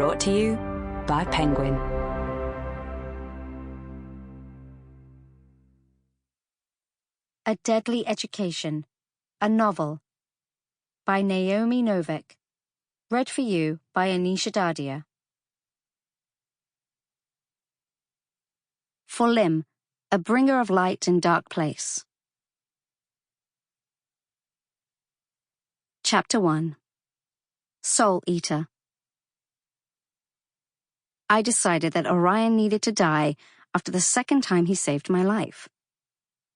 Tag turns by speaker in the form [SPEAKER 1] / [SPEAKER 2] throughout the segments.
[SPEAKER 1] Brought to you by Penguin.
[SPEAKER 2] A Deadly Education, a novel, by Naomi Novik. Read for you by Anisha Dadia. For Lim, a bringer of light in dark place. Chapter 1. Soul Eater. I decided that Orion needed to die after the second time he saved my life.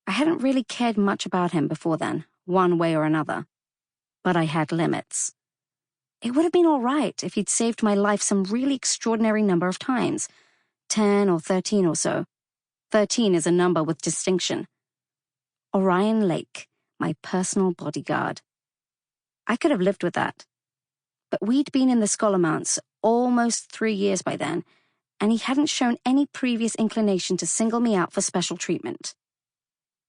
[SPEAKER 2] I hadn't really cared much about him before then, one way or another. But I had limits. It would have been all right if he'd saved my life some really extraordinary number of times, 10 or 13 or so. 13 is a number with distinction. Orion Lake, my personal bodyguard. I could have lived with that. But we'd been in the Scholar Mounts almost 3 years by then, and he hadn't shown any previous inclination to single me out for special treatment.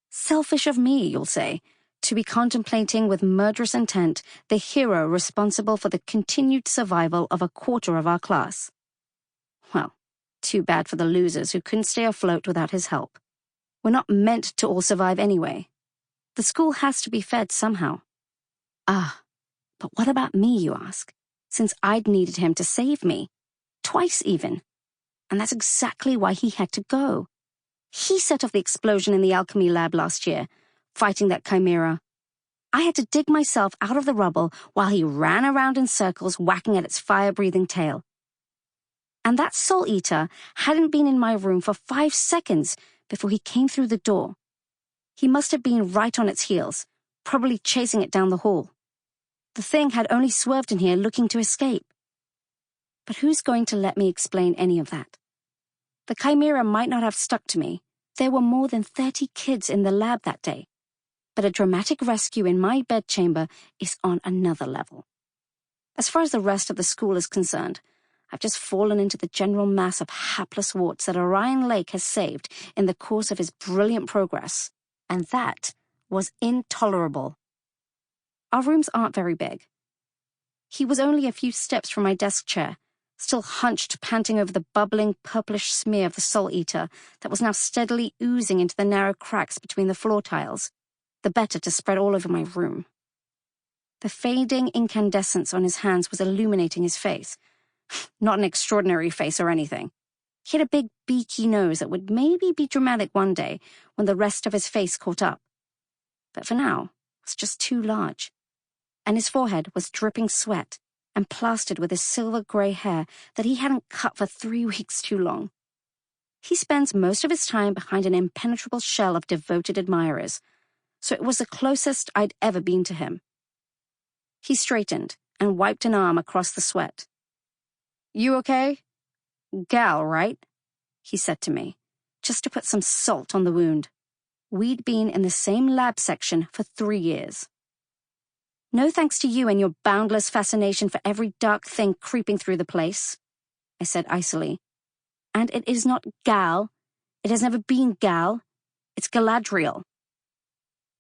[SPEAKER 2] Selfish of me, you'll say, to be contemplating with murderous intent the hero responsible for the continued survival of a quarter of our class. Well, too bad for the losers who couldn't stay afloat without his help. We're not meant to all survive anyway. The school has to be fed somehow. Ah, but what about me, you ask? Since I'd needed him to save me. Twice even. And that's exactly why he had to go. He set off the explosion in the alchemy lab last year, fighting that chimera. I had to dig myself out of the rubble while he ran around in circles whacking at its fire-breathing tail. And that Soul Eater hadn't been in my room for 5 seconds before he came through the door. He must have been right on its heels, probably chasing it down the hall. The thing had only swerved in here looking to escape. But who's going to let me explain any of that? The chimera might not have stuck to me. There were more than 30 kids in the lab that day. But a dramatic rescue in my bedchamber is on another level. As far as the rest of the school is concerned, I've just fallen into the general mass of hapless warts that Orion Lake has saved in the course of his brilliant progress, and that was intolerable. Our rooms aren't very big. He was only a few steps from my desk chair, still hunched, panting over the bubbling, purplish smear of the Soul Eater that was now steadily oozing into the narrow cracks between the floor tiles, the better to spread all over my room. The fading incandescence on his hands was illuminating his face. Not an extraordinary face or anything. He had a big, beaky nose that would maybe be dramatic one day when the rest of his face caught up. But for now, it was just too large. And his forehead was dripping sweat and plastered with his silver-grey hair that he hadn't cut for 3 weeks too long. He spends most of his time behind an impenetrable shell of devoted admirers, so it was the closest I'd ever been to him. He straightened and wiped an arm across the sweat. "You okay? Gal, right?" he said to me, just to put some salt on the wound. We'd been in the same lab section for 3 years. "No thanks to you and your boundless fascination for every dark thing creeping through the place," I said icily. "And it is not Gal. It has never been Gal. It's Galadriel."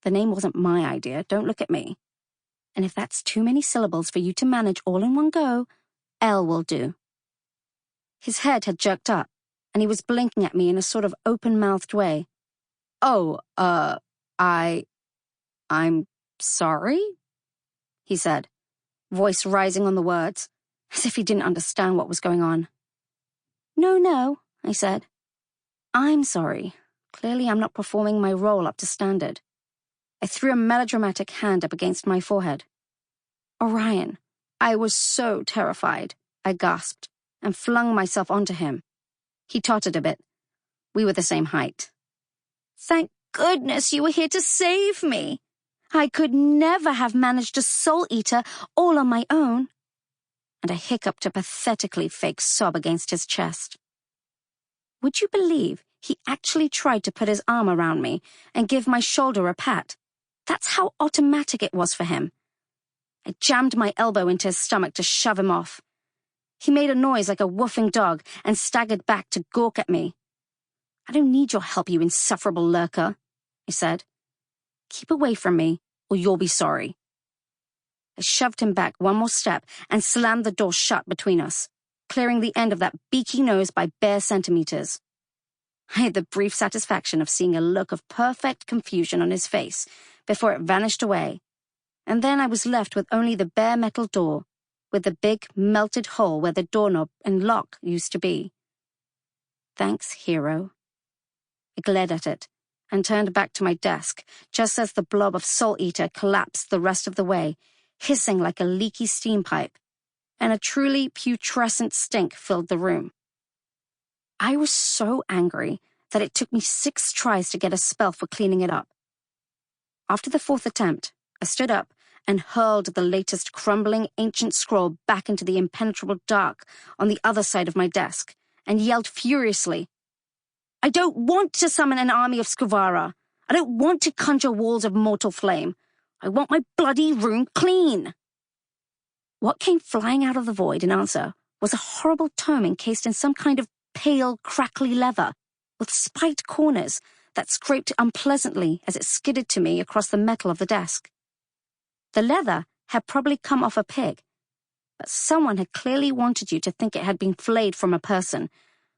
[SPEAKER 2] The name wasn't my idea, don't look at me. And if that's too many syllables for you to manage all in one go, L will do. His head had jerked up, and he was blinking at me in a sort of open-mouthed way. "Oh, I'm sorry?" he said, voice rising on the words, as if he didn't understand what was going on. No, I said. "I'm sorry. Clearly I'm not performing my role up to standard." I threw a melodramatic hand up against my forehead. "Orion, I was so terrified," I gasped, and flung myself onto him. He tottered a bit. We were the same height. "Thank goodness you were here to save me. I could never have managed a Soul Eater all on my own." And I hiccuped a pathetically fake sob against his chest. Would you believe he actually tried to put his arm around me and give my shoulder a pat? That's how automatic it was for him. I jammed my elbow into his stomach to shove him off. He made a noise like a woofing dog and staggered back to gawk at me. "I don't need your help, you insufferable lurker," I said. "Keep away from me, or you'll be sorry." I shoved him back one more step and slammed the door shut between us. clearing the end of that beaky nose by bare centimeters. I had the brief satisfaction of seeing a look of perfect confusion on his face before it vanished away, and then I was left with only the bare metal door, with the big, melted hole where the doorknob and lock used to be. Thanks, hero. I glared at it and turned back to my desk just as the blob of Salt Eater collapsed the rest of the way, hissing like a leaky steam pipe, and a truly putrescent stink filled the room. I was so angry that it took me 6 tries to get a spell for cleaning it up. After the 4th attempt, I stood up and hurled the latest crumbling ancient scroll back into the impenetrable dark on the other side of my desk and yelled furiously, "I don't want to summon an army of Skuvara. I don't want to conjure walls of mortal flame. I want my bloody room clean." What came flying out of the void in answer was a horrible tome encased in some kind of pale, crackly leather with spiked corners that scraped unpleasantly as it skidded to me across the metal of the desk. The leather had probably come off a pig, but someone had clearly wanted you to think it had been flayed from a person,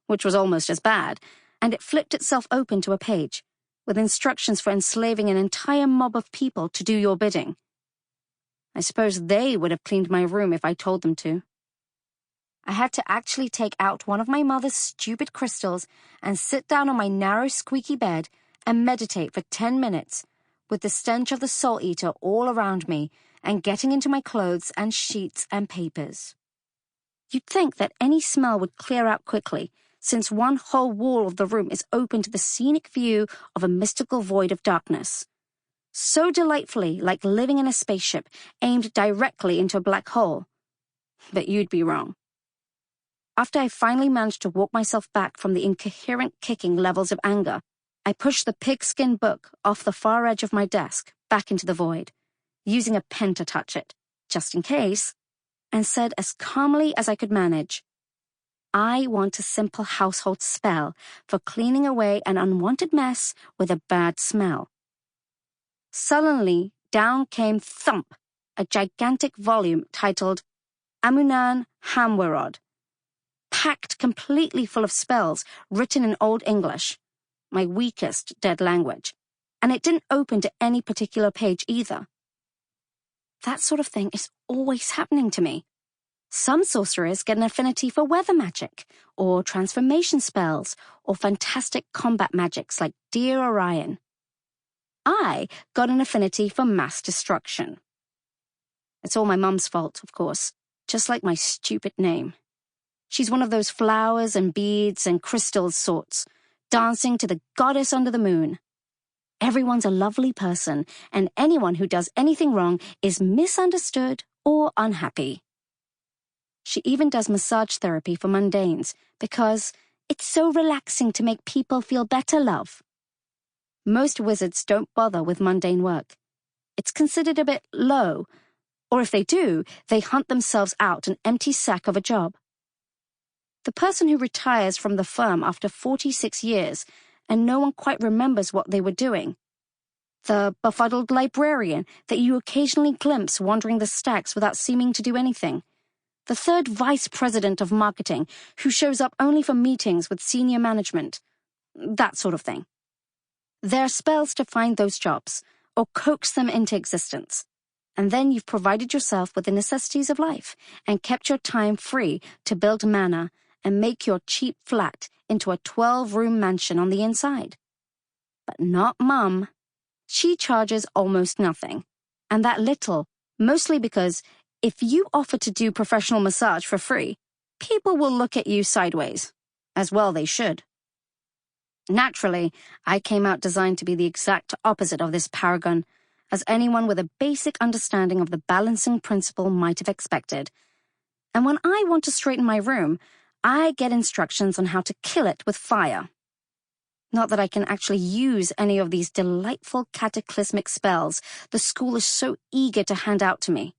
[SPEAKER 2] which was almost as bad, and it flipped itself open to a page, with instructions for enslaving an entire mob of people to do your bidding. I suppose they would have cleaned my room if I told them to. I had to actually take out one of my mother's stupid crystals and sit down on my narrow, squeaky bed and meditate for 10 minutes, with the stench of the Salt Eater all around me and getting into my clothes and sheets and papers. You'd think that any smell would clear out quickly, since one whole wall of the room is open to the scenic view of a mystical void of darkness. So delightfully like living in a spaceship aimed directly into a black hole. But you'd be wrong. After I finally managed to walk myself back from the incoherent kicking levels of anger, I pushed the pigskin book off the far edge of my desk back into the void, using a pen to touch it, just in case, and said as calmly as I could manage, "I want a simple household spell for cleaning away an unwanted mess with a bad smell." Sullenly, down came thump, a gigantic volume titled Amunan Hamwerod, packed completely full of spells written in Old English, my weakest dead language, and it didn't open to any particular page either. That sort of thing is always happening to me. Some sorcerers get an affinity for weather magic, or transformation spells, or fantastic combat magics like Dear Orion. I got an affinity for mass destruction. It's all my mum's fault, of course, just like my stupid name. She's one of those flowers and beads and crystals sorts, dancing to the goddess under the moon. Everyone's a lovely person, and anyone who does anything wrong is misunderstood or unhappy. She even does massage therapy for mundanes because it's so relaxing to make people feel better, love. Most wizards don't bother with mundane work. It's considered a bit low, or if they do, they hunt themselves out an empty sack of a job. The person who retires from the firm after 46 years and no one quite remembers what they were doing. The befuddled librarian that you occasionally glimpse wandering the stacks without seeming to do anything. The third vice president of marketing who shows up only for meetings with senior management. That sort of thing. There are spells to find those jobs, or coax them into existence. And then you've provided yourself with the necessities of life and kept your time free to build mana and make your cheap flat into a 12-room mansion on the inside. But not Mum. She charges almost nothing, and that little, mostly because if you offer to do professional massage for free, people will look at you sideways. As well they should. Naturally, I came out designed to be the exact opposite of this paragon, as anyone with a basic understanding of the balancing principle might have expected. And when I want to straighten my room, I get instructions on how to kill it with fire. Not that I can actually use any of these delightful cataclysmic spells the school is so eager to hand out to me.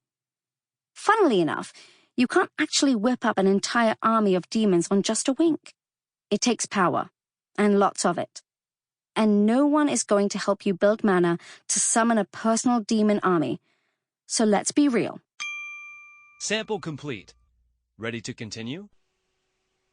[SPEAKER 2] Funnily enough, you can't actually whip up an entire army of demons on just a wink. It takes power, and lots of it. And no one is going to help you build mana to summon a personal demon army. So let's be real.
[SPEAKER 3] Sample complete. Ready to continue?